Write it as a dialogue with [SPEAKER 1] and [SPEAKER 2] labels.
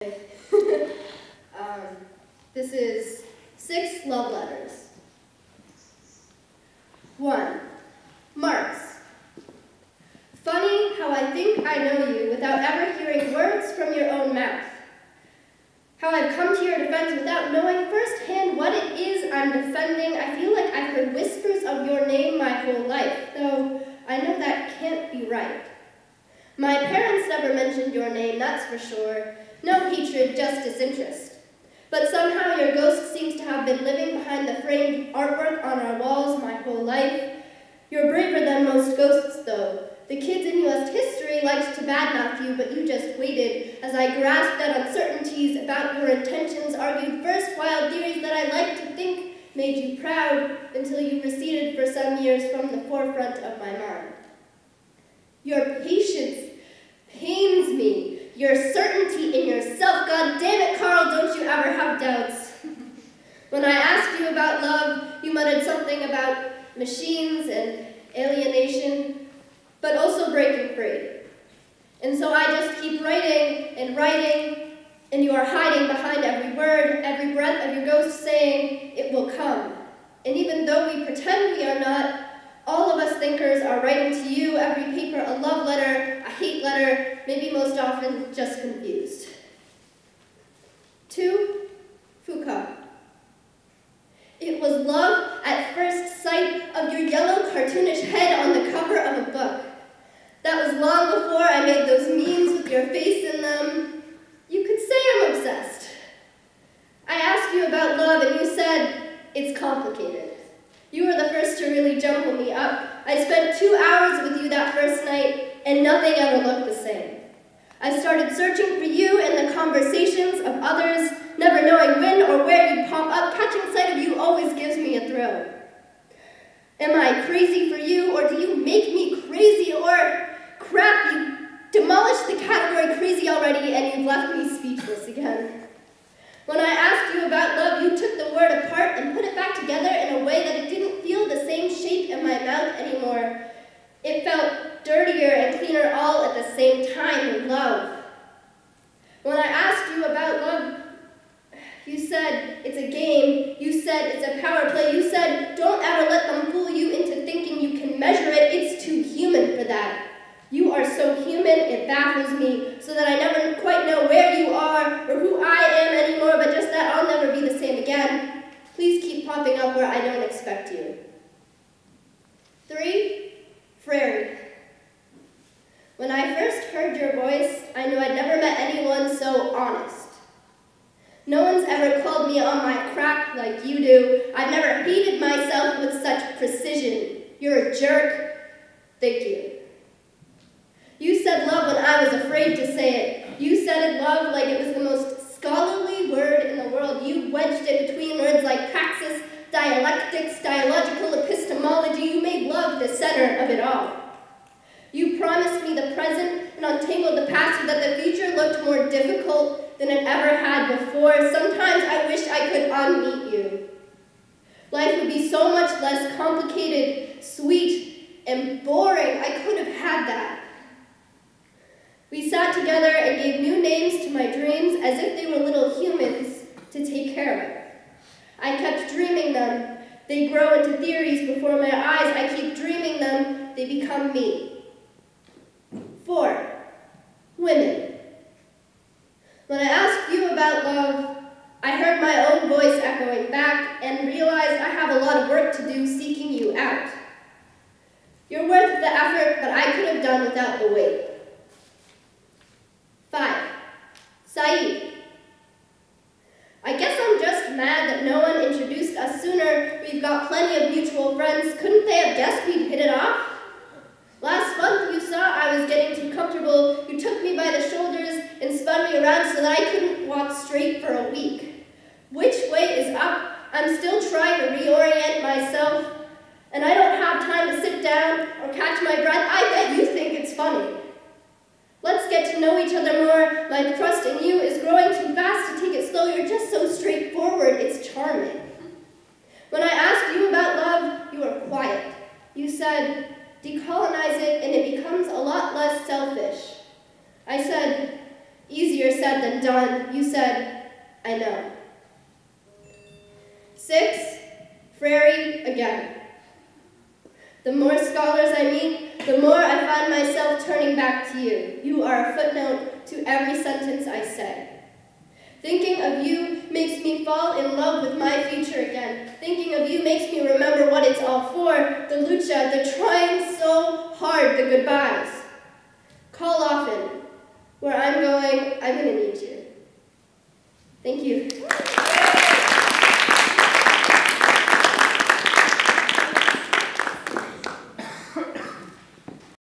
[SPEAKER 1] This is 6 love letters. 1. Marks. Funny how I think I know you without ever hearing words from your own mouth. How I've come to your defense without knowing firsthand what it is I'm defending. I feel like I've heard whispers of your name my whole life, though I know that can't be right. My parents never mentioned your name, that's for sure. No hatred, just disinterest. But somehow your ghost seems to have been living behind the framed artwork on our walls my whole life. You're braver than most ghosts, though. The kids in U.S. history liked to badmouth you, but you just waited as I grasped at uncertainties about your intentions, argued first wild theories that I like to think made you proud, until you receded for some years from the forefront of my mind. Your patience pains me. Your certainty in yourself. God damn it, Carl, don't you ever have doubts. When I asked you about love, you muttered something about machines and alienation, but also breaking free. And so I just keep writing, and you are hiding behind every word, every breath of your ghost saying, it will come. And even though we pretend we are not, all of us thinkers are writing to you, every paper a love letter, a hate letter, maybe most often just confused. 2. Foucault. It was love at first sight of your yellow cartoonish head on the cover of a book. That was long before I made those memes with your face in them. You could say I'm obsessed. I asked you about love and you said, it's complicated. You were the first to really jumble me up. I spent 2 hours with you that first night, and nothing ever looked the same. I started searching for you in the conversations of others, never knowing when or where you'd pop up. Catching sight of you always gives me a thrill. Am I crazy for you, or do you make me crazy, or crap, you demolished the category crazy already, and you've left me speechless again. When I asked you about love, you took the word apart and put it back together in a way that it didn't feel the same shape in my mouth anymore. It felt dirtier and cleaner all at the same time, love. When I asked you about love, you said it's a game. You said it's a power play. You said don't ever let them fool you into thinking you can measure it. It's too human for that. You are so human, it baffles me, so that I never quite know where you are or who I am anymore, but just that I'll never be the same again. Please keep popping up where I don't expect you. 3. Frary. When I first heard your voice, I knew I'd never met anyone so honest. No one's ever called me on my crap like you do. I've never hated myself with such precision. You're a jerk. Thank you. You said love when I was afraid to say it. You said it love like it was the most scholarly word in the world. You wedged it between words like praxis, dialectics, dialogical epistemology. You made love the center of it all. You promised me the present and untangled the past so that the future looked more difficult than it ever had before. Sometimes I wish I could unmeet you. Life would be so much less complicated, sweet, and boring. I could have had that. We sat together and gave new names to my dreams as if they were little humans to take care of. I kept dreaming them. They grow into theories before my eyes. I keep dreaming them. They become me. 4. Women. When I asked you about love, I heard my own voice echoing back and realized I have a lot of work to do seeking you out. You're worth the effort, but I could have done without the wait. 5. Saeed. I guess I'm just mad that no one introduced us sooner. We've got plenty of mutual friends. Couldn't they have guessed we'd hit it off? Last month you saw I was getting too comfortable. You took me by the shoulders and spun me around so that I couldn't walk straight for a week. Which way is up? I'm still trying to reorient myself, and I don't have time to sit down or catch my breath. I bet you think it's funny. Let's get to know each other more. My trust in you is growing too fast to take it slow. You're just so straightforward. It's charming. When I asked you about love, you were quiet. You said, decolonize it and it becomes a lot less selfish. I said, easier said than done. you said, I know. 6, Frary again. The more scholars I meet, the more I find myself turning back to you. You are a footnote to every sentence I say. Thinking of you makes me fall in love with my future again. Thinking of you makes me remember what it's all for, the lucha, the trying so hard, the goodbyes. Call often. Where I'm going to need you. Thank you.